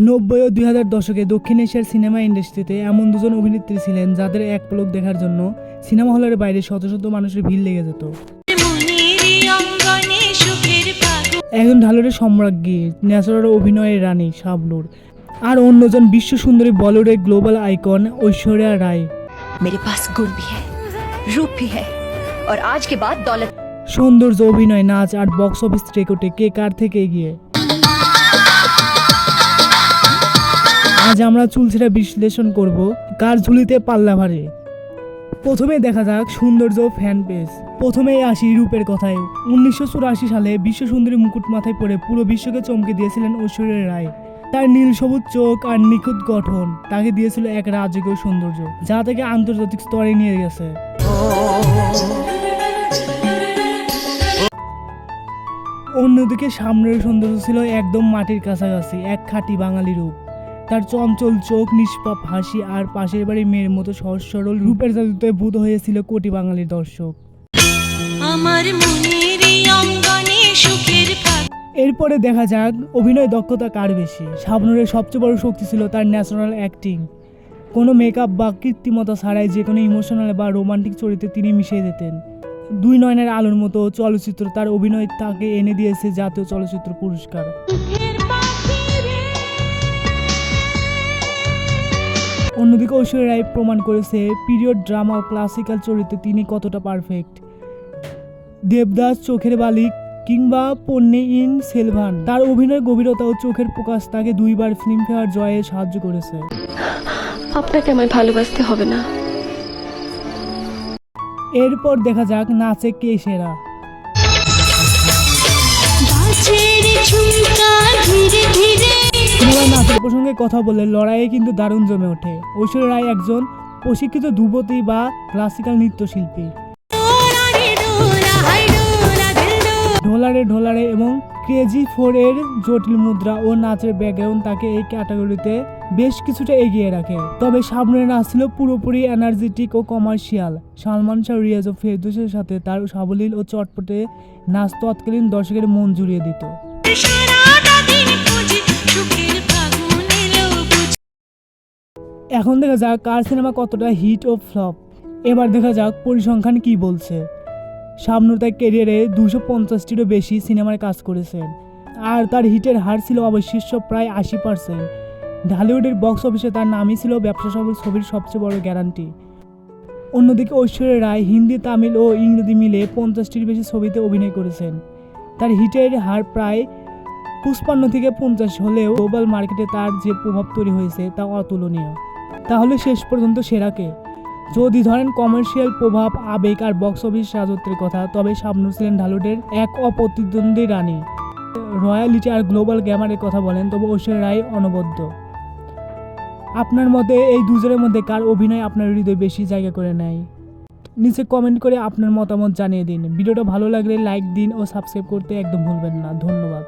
90 ও 2000 দশকে দক্ষিণ এশিয়ার সিনেমা ইন্ডাস্ট্রিতে এমন দুজন অভিনেত্রী ছিলেন যাদের এক পলক দেখার জন্য সিনেমা হলের বাইরে শত শত মানুষের ভিড় লেগে যেত। একজন ঢালিউডের সম্রাজ্ঞী, ন্যাচারাল অভিনয়ের রানী শাবনূর, আর অন্যজন বিশ্ব সুন্দরী বলিউডের গ্লোবাল আইকন ঐশ্বরিয়া রায়। मेरे पास गुण भी है, रूप भी है, और आज के बाद दौलत। সৌন্দর্য, অভিনয়, নাচ আর বক্স অফিস রেকর্ডে কে কার থেকে এগিয়ে? আজ আমরা চুলছেরা বিশ্লেষণ করব কার ঝুলিতে পাল্লা ভারে। প্রথমে দেখা যাক সৌন্দর্য ফ্যান পেজ। প্রথমেই আসি রূপের কথায়। 1984 সালে বিশ্ব সুন্দরী মুকুট মাথায় পরে পুরো বিশ্বকে চমকে দিয়েছিলেন ঐশ্বরিয়া রায়। তার নীল সবুজ চোখ আর নিখুঁত গঠন তাকে দিয়েছিল এক রাজকীয় সৌন্দর্য, যা থেকে আন্তর্জাতিক স্তরে নিয়ে গেছে। অন্যদিকে সামনের সৌন্দর্য ছিল একদম মাটির কাছাকাছি, এক খাঁটি বাঙালি রূপ। তার চঞ্চল চোখ, নিষ্পাপ হাসি আর পাশের বাড়ির মেয়ের মতো সহজ সরল রূপের জাদুতে ভূত হয়েছিল কোটি বাঙালির দর্শক। এরপরে দেখা যাক অভিনয় দক্ষতা কার বেশি। শাবনূরের সবচেয়ে বড় শক্তি ছিল তার ন্যাচারাল অ্যাক্টিং। কোনো মেকআপ বা কৃত্রিমতা ছাড়াই যে কোনো ইমোশনাল বা রোমান্টিক চরিত্রে তিনি মিশিয়ে দিতেন। দুই নয়নের আলোর মতো চলচ্চিত্র তার অভিনয় তাকে এনে দিয়েছে জাতীয় চলচ্চিত্র পুরস্কার। অন্যদিকে ঐশ্বরিয়া রায় প্রমাণ করেছে পিরিয়ড ড্রামা ও ক্লাসিক্যাল চরিত্রে তিনি কতটা পারফেক্ট। দেবদাস, চোখের বালিক কিংবা পন্নিয়িন সেলভান, তার অভিনয়ের গভীরতা ও চোখের প্রকাশ তাকে 2 বার ফিল্মফেয়ার জয়ে সাহায্য করেছে। আপনাকে আমায় ভালোবাসতে হবে না। এরপর দেখা যাক নাচে কে সেরা। সিনেমার নাচের প্রসঙ্গে কথা বলে লড়াইয়ে কিন্তু দারুণ জমে ওঠে। ঐশ্বরিয়া রায় একজন প্রশিক্ষিত ধ্রুপদী বা ক্লাসিক্যাল নৃত্যশিল্পী। ঢোলারে এবং KG4 এর জটিল মুদ্রা ও নাচের ব্যাকগ্রাউন্ড তাকে এই ক্যাটাগরিতে বেশ কিছুটা এগিয়ে রাখে। তবে সামনের নাচ ছিল পুরোপুরি এনার্জেটিক ও কমার্শিয়াল। সালমান শাহ, রিয়াজ ও ফেরদৌসের সাথে তার সাবলীল ও চটপটে নাচ তৎকালীন দর্শকের মন জুড়িয়ে দিত। এখন দেখা যাক কার সিনেমা কতটা হিট ও ফ্লপ। এবার দেখা যাক পরিসংখ্যান কি বলছে। শাবনূর তার ক্যারিয়ারে 250টিরও বেশি সিনেমায় কাজ করেছেন, আর তার হিটের হার ছিল অবশিষ্ট প্রায় 80%। ঢালিউডের বক্স অফিসে তার নামই ছিল ব্যবসা সফল ছবির সবচেয়ে বড় গ্যারান্টি। অন্যদিকে ঐশ্বরিয়া রায় হিন্দি, তামিল ও ইংরেজি মিলে 50টির বেশি ছবিতে অভিনয় করেছেন। তার হিটের হার প্রায় 55 থেকে 50 হলেও গ্লোবাল মার্কেটে তার যে প্রভাব তৈরি হয়েছে তা অতুলনীয়। তাহলে শেষ পর্যন্ত সেরাকে? যদি ধরেন কমার্শিয়াল প্রভাব, আবেগ আর বক্স অফিস রাজত্বের কথা, তবে শাবনূর ছিলেন ঢালিউডের এক অপ্রতিদ্বন্দ্বী রানী। রয়্যালিটি আর গ্লোবাল গ্ল্যামারের কথা বলেন তবে ঐশ্বরিয়া রায় অনবদ্য। আপনার মতে এই দুজনের মধ্যে কার অভিনয় আপনার হৃদয়ে বেশি জায়গা করে নেয়? নিচে কমেন্ট করে আপনার মতামত জানিয়ে দিন। ভিডিওটা ভালো লাগলে লাইক দিন ও সাবস্ক্রাইব করতে একদম ভুলবেন না। ধন্যবাদ।